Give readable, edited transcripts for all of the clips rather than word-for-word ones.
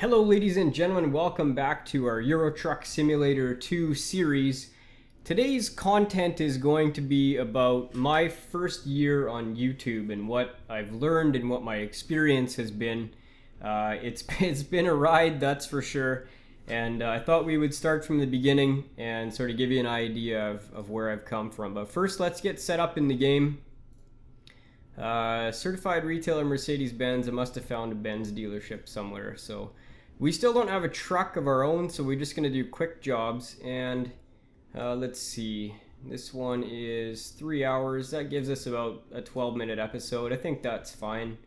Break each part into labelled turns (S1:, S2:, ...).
S1: Hello ladies and gentlemen, welcome back to our Euro Truck Simulator 2 series. Today's content is going to be about my first year on YouTube and what I've learned and what my experience has been. It's been a ride, that's for sure, and I thought we would start from the beginning and sort of give you an idea of where I've come from. But first, let's get set up in the game. Certified retailer Mercedes-Benz. I must have found a Benz dealership somewhere. So we still don't have a truck of our own, so we're just going to do quick jobs. And let's see. This one is 3 hours. That gives us about a 12-minute episode. I think that's fine.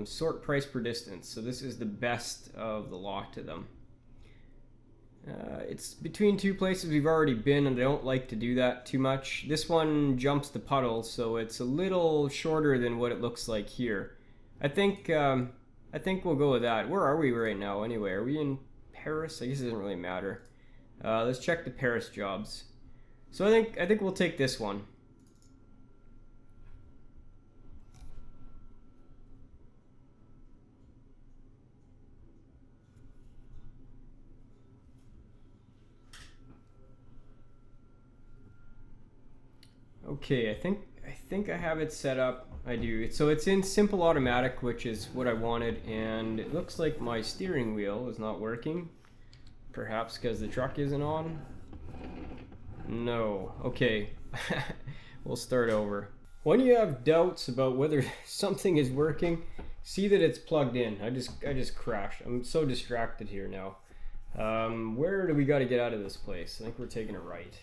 S1: Sort price per distance. So this is the best of the lot of them. It's between two places we've already been, and I don't like to do that too much. This one jumps the puddles, so it's a little shorter than what it looks like here. I think we'll go with that. Where are we right now anyway? Are we in Paris? I guess it doesn't really matter. Let's check the Paris jobs. So I think we'll take this one. Okay, I think I have it set up. I do. So it's in simple automatic, which is what I wanted, and it looks like my steering wheel is not working. Perhaps because the truck isn't on? No. Okay. We'll start over. When you have doubts about whether something is working, see that it's plugged in. I just crashed. I'm so distracted here now. Where do we got to get out of this place? I think we're taking a right.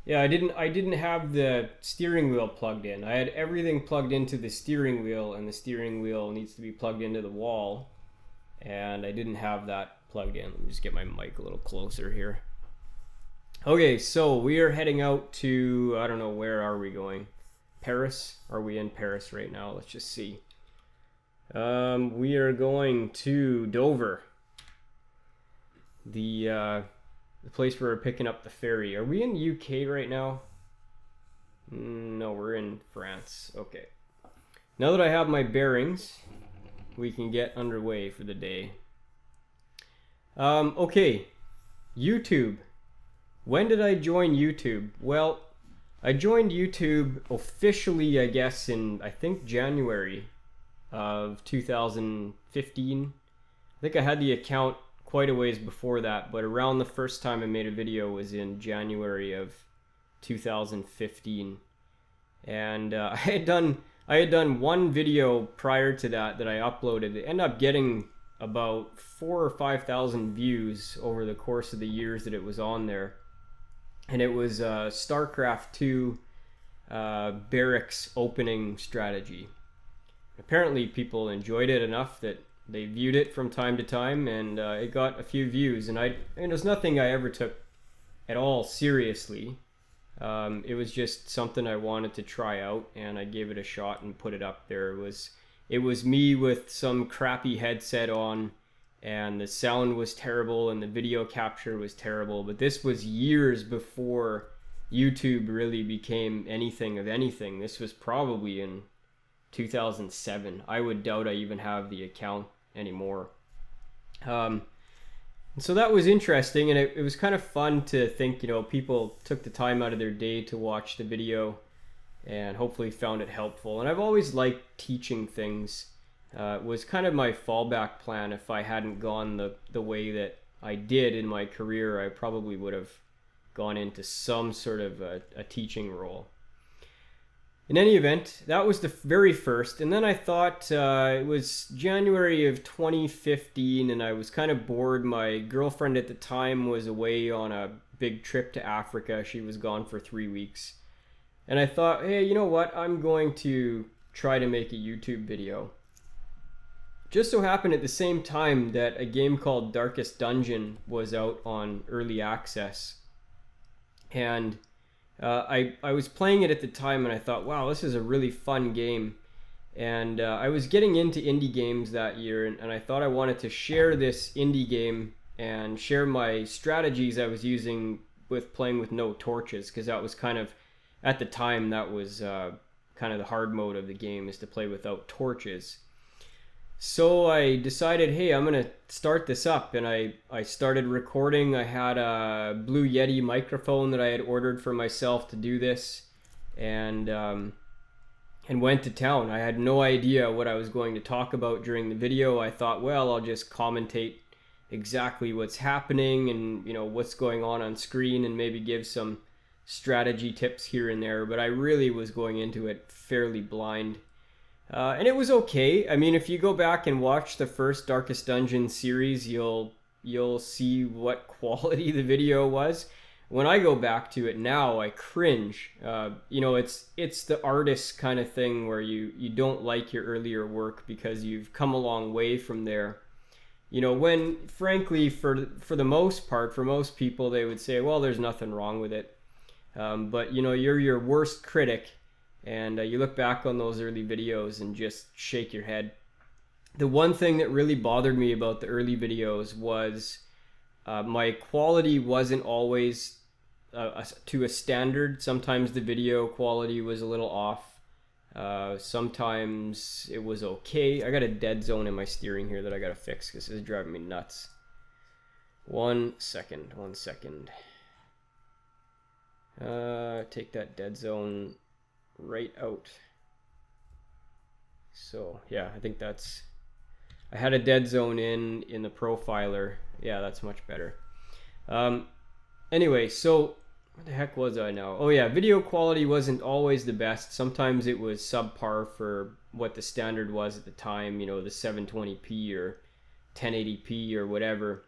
S1: Yeah, I didn't have the steering wheel plugged in. I had everything plugged into the steering wheel, and the steering wheel needs to be plugged into the wall, and I didn't have that plugged in. Let me just get my mic a little closer here. Okay, so we are heading out to, I don't know, where are we going? Paris? Are we in Paris right now? Let's just see. We are going to Dover. The place where we're picking up the ferry. Are we in UK right now? No, we're in France. Okay. Now that I have my bearings, we can get underway for the day. Okay. YouTube. When did I join YouTube? Well, I joined YouTube officially, I guess, in, I think, January of 2015. I think I had the account quite a ways before that, but around the first time I made a video was in January of 2015, and I had done one video prior to that I uploaded. It ended up getting about 4,000 or 5,000 views over the course of the years that it was on there, and it was StarCraft 2 barracks opening strategy. Apparently people enjoyed it enough that they viewed it from time to time, and it got a few views. And it was nothing I ever took at all seriously. It was just something I wanted to try out, and I gave it a shot and put it up there. It was me with some crappy headset on, and the sound was terrible, and the video capture was terrible. But this was years before YouTube really became anything of anything. This was probably in 2007. I would doubt I even have the account anymore. And so that was interesting, and it was kind of fun to think, people took the time out of their day to watch the video and hopefully found it helpful. And I've always liked teaching things. It was kind of my fallback plan. If I hadn't gone the way that I did in my career, I probably would have gone into some sort of a teaching role. In any event, that was the very first, and then I thought it was January of 2015, and I was kind of bored. My girlfriend at the time was away on a big trip to Africa. She was gone for 3 weeks, and I thought, hey, you know what? I'm going to try to make a YouTube video. Just so happened at the same time that a game called Darkest Dungeon was out on early access, and I was playing it at the time, and I thought, wow, this is a really fun game. And I was getting into indie games that year, and I thought I wanted to share this indie game and share my strategies I was using with playing with no torches, because that was kind of, at the time, that was kind of the hard mode of the game, is to play without torches. So I decided, hey, I'm gonna start this up, and I started recording. I had a Blue Yeti microphone that I had ordered for myself to do this, and went to town. I had no idea what I was going to talk about during the video. I thought, well, I'll just commentate exactly what's happening and what's going on screen, and maybe give some strategy tips here and there. But I really was going into it fairly blind. And it was okay. I mean, if you go back and watch the first Darkest Dungeon series, you'll see what quality the video was. When I go back to it now, I cringe. It's the artist kind of thing where you don't like your earlier work because you've come a long way from there. When frankly, for the most part, for most people, they would say, well, there's nothing wrong with it. But you're your worst critic. And you look back on those early videos and just shake your head. The one thing that really bothered me about the early videos was my quality wasn't always to a standard. Sometimes the video quality was a little off. Sometimes it was okay. I got a dead zone in my steering here that I gotta fix because this is driving me nuts. One second. Take that dead zone right out. So yeah, I think that's, I had a dead zone in the profiler. Yeah, that's much better. Anyway, so what the heck was I now? Oh yeah, video quality wasn't always the best. Sometimes it was subpar for what the standard was at the time, the 720p or 1080p or whatever.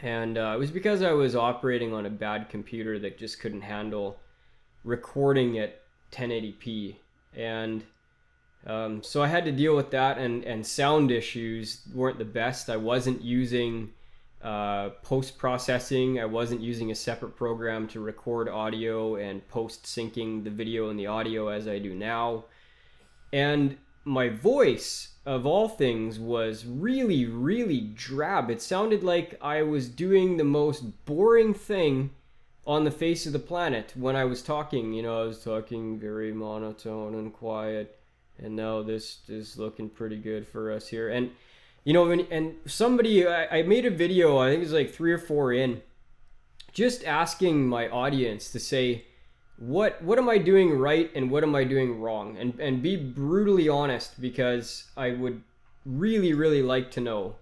S1: And it was because I was operating on a bad computer that just couldn't handle recording at 1080p, and so I had to deal with that, and sound issues weren't the best. I wasn't using post-processing. I wasn't using a separate program to record audio and post-syncing the video and the audio as I do now. And my voice, of all things, was really, really drab. It sounded like I was doing the most boring thing on the face of the planet when I was talking. I was talking very monotone and quiet, and now this is looking pretty good for us here. And and somebody, I made a video, I think it was like 3 or 4 in, just asking my audience to say, what am I doing right and what am I doing wrong, and be brutally honest, because I would really, really like to know.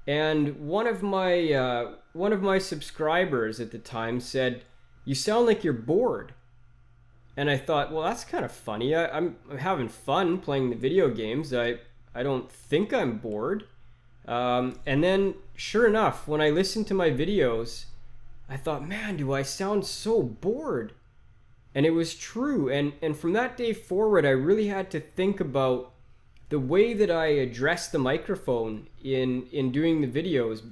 S1: And one of my subscribers at the time said, "You sound like you're bored." And I thought, well, that's kind of funny. I'm having fun playing the video games. I don't think I'm bored. And then, sure enough, when I listened to my videos, I thought, man, do I sound so bored? And it was true. And from that day forward, I really had to think about the way that I address the microphone in doing the videos.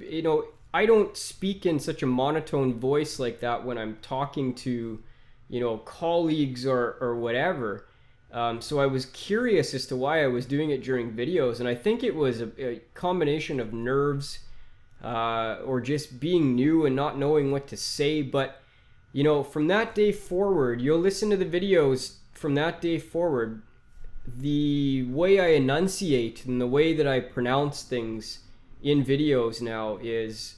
S1: I don't speak in such a monotone voice like that when I'm talking to, colleagues or whatever. So I was curious as to why I was doing it during videos, and I think it was a combination of nerves, or just being new and not knowing what to say. But from that day forward, you'll listen to the videos from that day forward, the way I enunciate and the way that I pronounce things in videos now is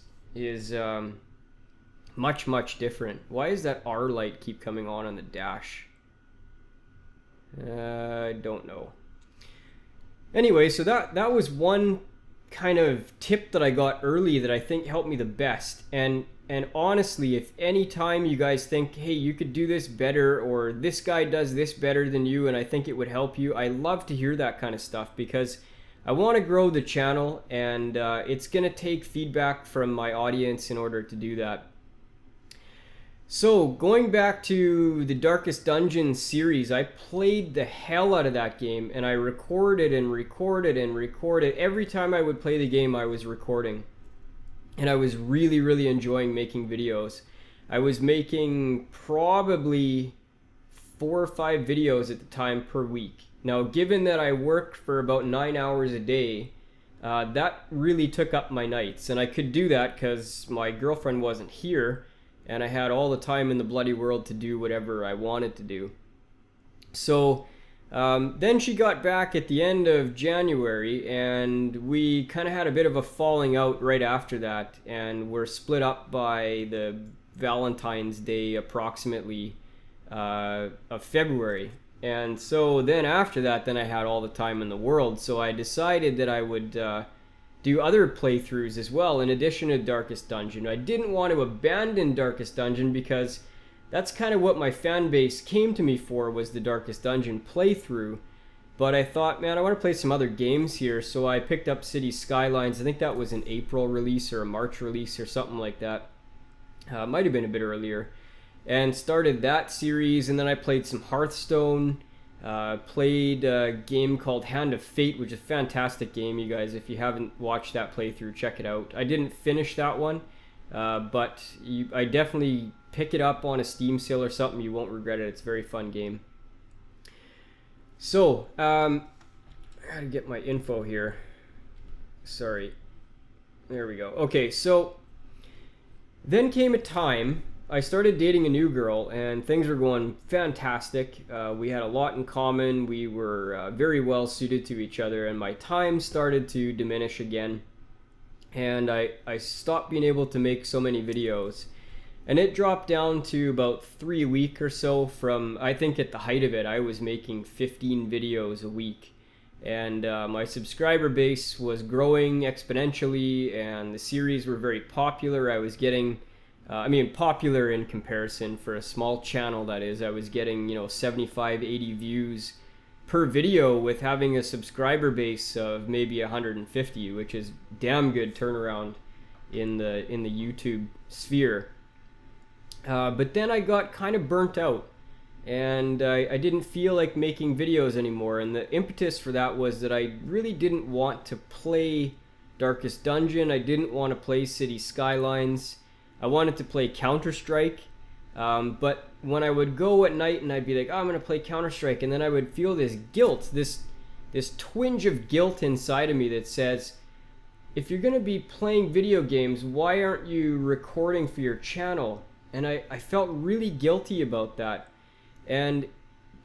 S1: much, much different. Why is that R light keep coming on the dash? I don't know. Anyway, so that was one kind of tip that I got early that I think helped me the best. And honestly, if any time you guys think, hey, you could do this better, or this guy does this better than you and I think it would help you, I love to hear that kind of stuff, because I want to grow the channel, and it's going to take feedback from my audience in order to do that. So going back to the Darkest Dungeon series, I played the hell out of that game, and I recorded and recorded and recorded. Every time I would play the game, I was recording. And I was really, really enjoying making videos. I was making probably 4 or 5 videos at the time per week. Now, given that I worked for about 9 hours a day, that really took up my nights. And I could do that because my girlfriend wasn't here, and I had all the time in the bloody world to do whatever I wanted to do. So Then she got back at the end of January, and we kind of had a bit of a falling out right after that, and we're split up by the Valentine's Day approximately of February. And so then after that, then I had all the time in the world, so I decided that I would do other playthroughs as well in addition to Darkest Dungeon. I didn't want to abandon Darkest Dungeon because that's kind of what my fan base came to me for, was the Darkest Dungeon playthrough. But I thought, man, I want to play some other games here, so I picked up Cities Skylines. I think that was an April release or a March release or something like that. Might have been a bit earlier. And started that series, and then I played some Hearthstone. Played a game called Hand of Fate, which is a fantastic game, you guys. If you haven't watched that playthrough, check it out. I didn't finish that one, but I definitely pick it up on a Steam sale or something. You won't regret it. It's a very fun game. So, I gotta get my info here. Sorry. There we go. Okay, so then came a time I started dating a new girl, and things were going fantastic. We had a lot in common. We were very well suited to each other, and my time started to diminish again. And I stopped being able to make so many videos. And it dropped down to about 3 a week or so from, I think at the height of it, I was making 15 videos a week. And my subscriber base was growing exponentially, and the series were very popular. I was getting, popular in comparison for a small channel, that is. I was getting, 75, 80 views per video with having a subscriber base of maybe 150, which is damn good turnaround in the YouTube sphere. But then I got kind of burnt out, and I didn't feel like making videos anymore, and the impetus for that was that I really didn't want to play Darkest Dungeon. I didn't want to play Cities Skylines. I wanted to play Counter-Strike, but when I would go at night and I'd be like, oh, I'm going to play Counter-Strike, and then I would feel this guilt, this twinge of guilt inside of me that says, if you're going to be playing video games, why aren't you recording for your channel? And I felt really guilty about that. And,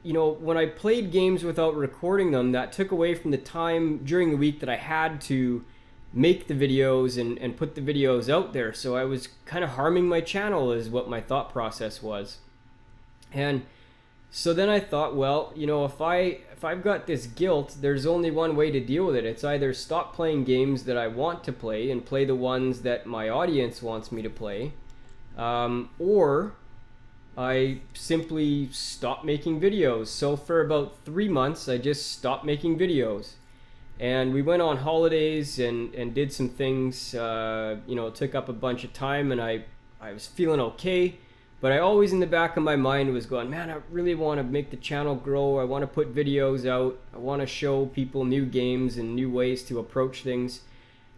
S1: when I played games without recording them, that took away from the time during the week that I had to make the videos and put the videos out there. So I was kind of harming my channel, is what my thought process was. And so then I thought, well, if I've got this guilt, there's only one way to deal with it. It's either stop playing games that I want to play and play the ones that my audience wants me to play, or I simply stopped making videos. So for about 3 months, I just stopped making videos. And we went on holidays and did some things, it took up a bunch of time, and I was feeling okay. But I always in the back of my mind was going, man, I really want to make the channel grow. I want to put videos out. I want to show people new games and new ways to approach things.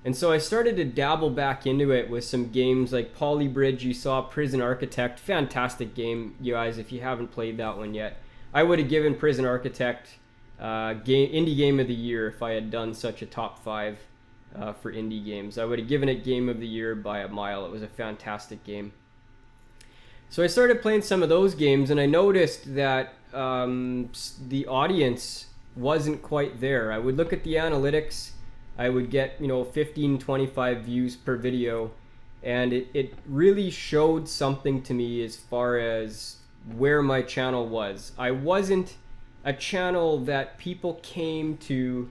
S1: And so I started to dabble back into it with some games like Polybridge. You saw Prison Architect, fantastic game, you guys, if you haven't played that one yet. I would have given Prison Architect indie game of the year if I had done such a top 5 for indie games. I would have given it game of the year by a mile. It was a fantastic game. So I started playing some of those games, and I noticed that the audience wasn't quite there. I would look at the analytics. I would get 15, 25 views per video, and it really showed something to me as far as where my channel was. I wasn't a channel that people came to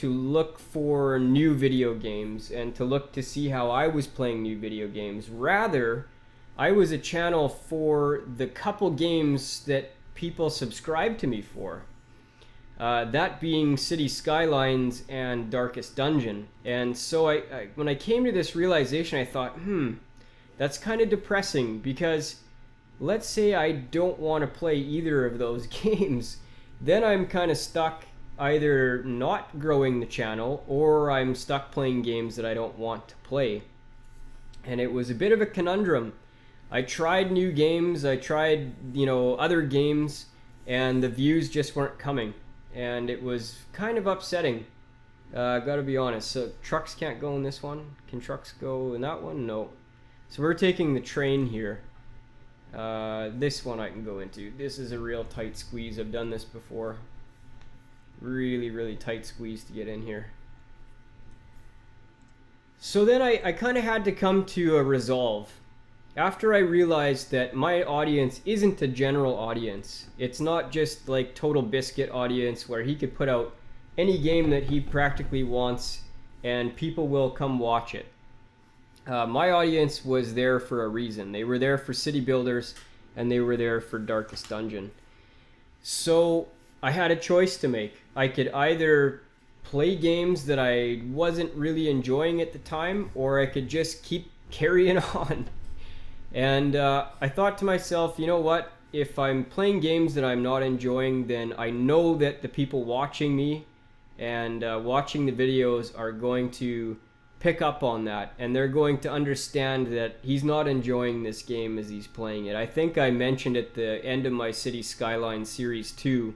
S1: look for new video games and to look to see how I was playing new video games. Rather, I was a channel for the couple games that people subscribed to me for. That being Cities Skylines and Darkest Dungeon. And so I when I came to this realization, I thought, that's kind of depressing, because let's say I don't want to play either of those games. Then I'm kind of stuck either not growing the channel, or I'm stuck playing games that I don't want to play. And it was a bit of a conundrum. I tried new games, I tried, other games, and the views just weren't coming. And it was kind of upsetting, gotta be honest. So trucks can't go in this one. Can trucks go in that one? No. So we're taking the train here. This one I can go into. This is a real tight squeeze. I've done this before. Really, really tight squeeze to get in here. So then I kind of had to come to a resolve. After I realized that my audience isn't a general audience, it's not just like Total Biscuit audience where he could put out any game that he practically wants and people will come watch it. My audience was there for a reason. They were there for City Builders and they were there for Darkest Dungeon. So I had a choice to make. I could either play games that I wasn't really enjoying at the time, or I could just keep carrying on. And I thought to myself, you know what? If I'm playing games that I'm not enjoying, then I know that the people watching me and watching the videos are going to pick up on that, and they're going to understand that he's not enjoying this game as he's playing it. I think I mentioned at the end of my City Skylines Series 2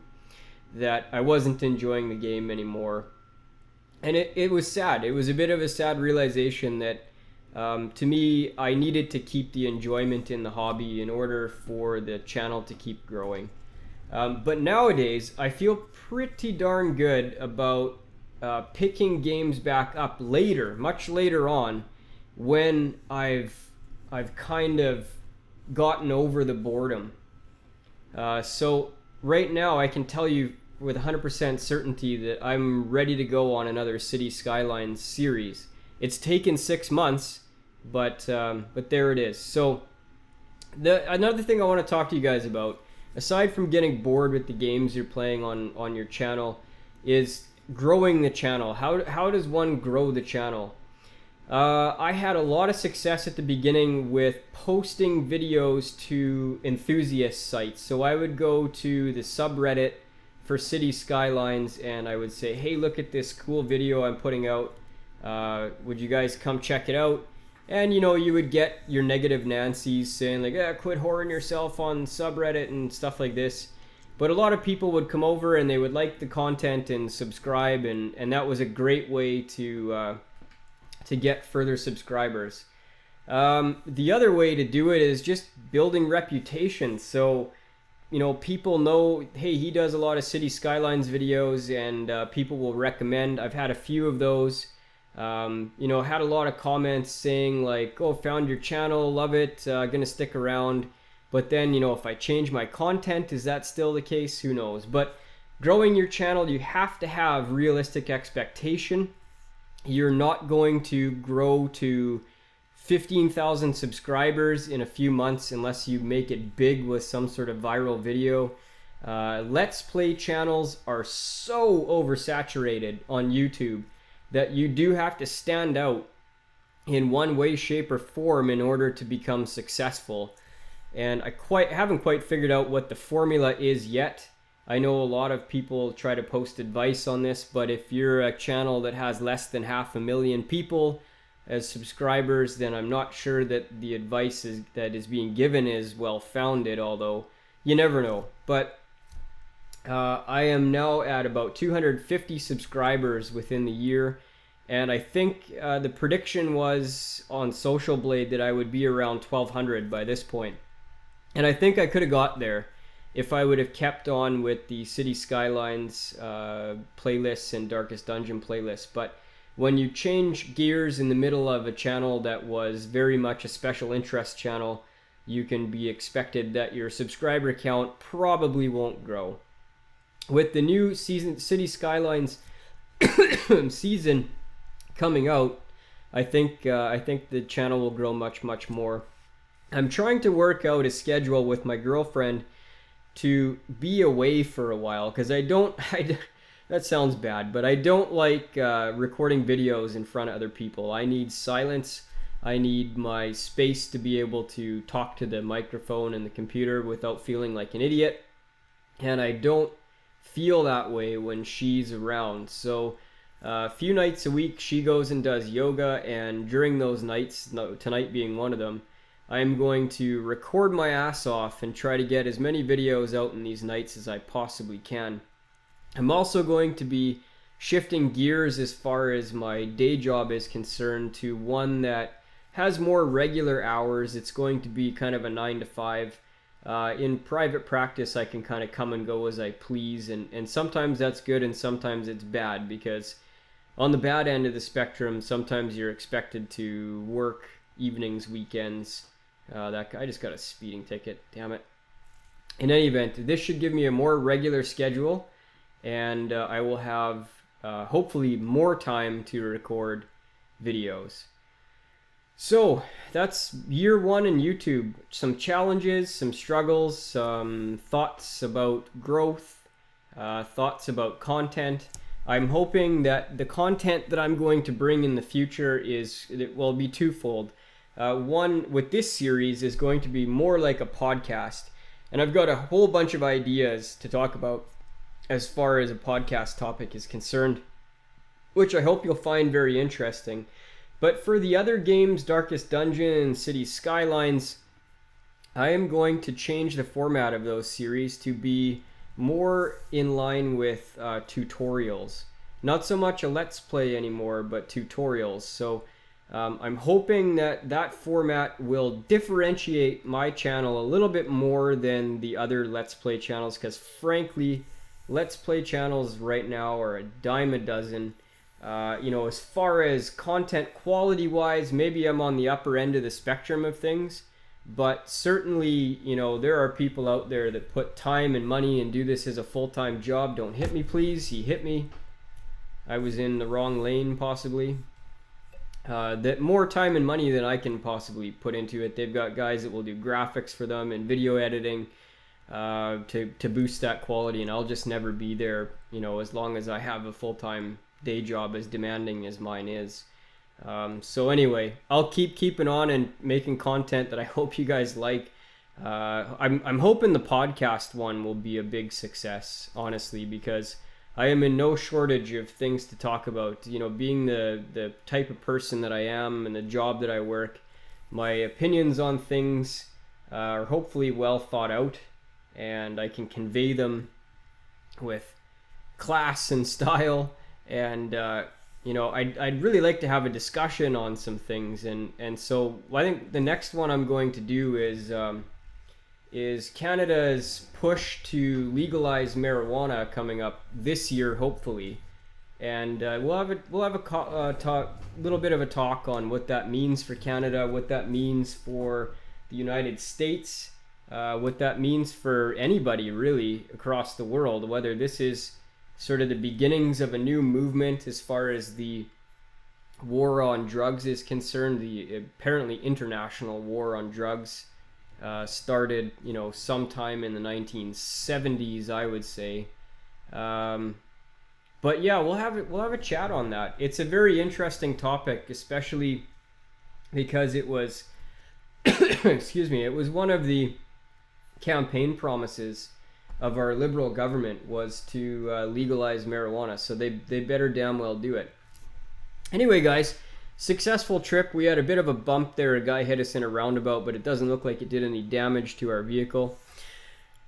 S1: that I wasn't enjoying the game anymore. And it was sad. It was a bit of a sad realization that to me, I needed to keep the enjoyment in the hobby in order for the channel to keep growing. But nowadays, I feel pretty darn good about picking games back up later, much later on, when I've kind of gotten over the boredom. So right now, I can tell you with 100% certainty that I'm ready to go on another City Skylines series. It's taken 6 months, but there it is. So another thing I want to talk to you guys about, aside from getting bored with the games you're playing on your channel, is growing the channel. How does one grow the channel? I had a lot of success at the beginning with posting videos to enthusiast sites. So I would go to the subreddit for City Skylines and I would say, hey, look at this cool video I'm putting out. Would you guys come check it out? And you would get your negative Nancy's saying like, quit whoring yourself on subreddit and stuff like this. But a lot of people would come over and they would like the content and subscribe, and that was a great way to get further subscribers. The other way to do it is just building reputation. So people know, hey, he does a lot of City Skylines videos, and people will recommend. I've had a few of those. Had a lot of comments saying like, oh, found your channel, love it, gonna stick around. But then, if I change my content, is that still the case? Who knows? But growing your channel, you have to have realistic expectation. You're not going to grow to 15,000 subscribers in a few months unless you make it big with some sort of viral video. Let's Play channels are so oversaturated on YouTube that you do have to stand out in one way, shape, or form in order to become successful. And I haven't quite figured out what the formula is yet. I know a lot of people try to post advice on this, but if you're a channel that has less than 500,000 people as subscribers, then I'm not sure that the advice that is being given is well founded, although you never know. But I am now at about 250 subscribers within the year, and I think the prediction was on Social Blade that I would be around 1,200 by this point. And I think I could have got there if I would have kept on with the City Skylines playlists and Darkest Dungeon playlists. But when you change gears in the middle of a channel that was very much a special interest channel, you can be expected that your subscriber count probably won't grow. With the new City Skylines season coming out, I think the channel will grow much, much more. I'm trying to work out a schedule with my girlfriend to be away for a while, because that sounds bad, but I don't like recording videos in front of other people. I need silence. I need my space to be able to talk to the microphone and the computer without feeling like an idiot. And I don't feel that way when she's around. So a few nights a week she goes and does yoga, and during those nights, tonight being one of them, I'm going to record my ass off and try to get as many videos out in these nights as I possibly can. I'm also going to be shifting gears as far as my day job is concerned to one that has more regular hours. It's going to be kind of a 9 to 5. In private practice, I can kind of come and go as I please, and sometimes that's good and sometimes it's bad, because on the bad end of the spectrum, sometimes you're expected to work evenings, weekends. That guy just got a speeding ticket, damn it. In any event, this should give me a more regular schedule, and I will have hopefully more time to record videos. So that's year one in YouTube. Some challenges, some struggles, some thoughts about growth, thoughts about content. I'm hoping that the content that I'm going to bring in the future will be twofold. One, with this series, is going to be more like a podcast. And I've got a whole bunch of ideas to talk about as far as a podcast topic is concerned, which I hope you'll find very interesting. But for the other games, Darkest Dungeon and Cities Skylines, I am going to change the format of those series to be more in line with tutorials. Not so much a let's play anymore, but tutorials. So I'm hoping that format will differentiate my channel a little bit more than the other let's play channels, because frankly, let's play channels right now are a dime a dozen. As far as content quality wise, maybe I'm on the upper end of the spectrum of things. But certainly, there are people out there that put time and money and do this as a full-time job. Don't hit me, please. He hit me. I was in the wrong lane, possibly. That more time and money than I can possibly put into it. They've got guys that will do graphics for them and video editing to boost that quality, and I'll just never be there, as long as I have a full-time day job as demanding as mine is. So anyway, I'll keeping on and making content that I hope you guys like. I'm hoping the podcast one will be a big success, honestly, because I am in no shortage of things to talk about. Being the type of person that I am and the job that I work, my opinions on things are hopefully well thought out, and I can convey them with class and style. And I'd really like to have a discussion on some things, and so I think the next one I'm going to do is Canada's push to legalize marijuana coming up this year, hopefully, and we'll have a little bit of a talk on what that means for Canada, what that means for the United States, what that means for anybody really across the world, whether this is sort of the beginnings of a new movement as far as the war on drugs is concerned. The apparently international war on drugs started, sometime in the 1970s, I would say. But yeah, we'll have a chat on that. It's a very interesting topic, especially because it was, excuse me, it was one of the campaign promises of our Liberal government was to legalize marijuana, so they better damn well do it. Anyway, guys, successful trip. We had a bit of a bump there. A guy hit us in a roundabout, but it doesn't look like it did any damage to our vehicle.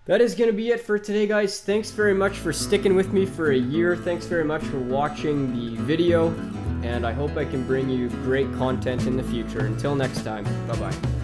S1: That is going to be it for today, guys. Thanks very much for sticking with me for a year. Thanks very much for watching the video, and I hope I can bring you great content in the future. Until next time, bye-bye.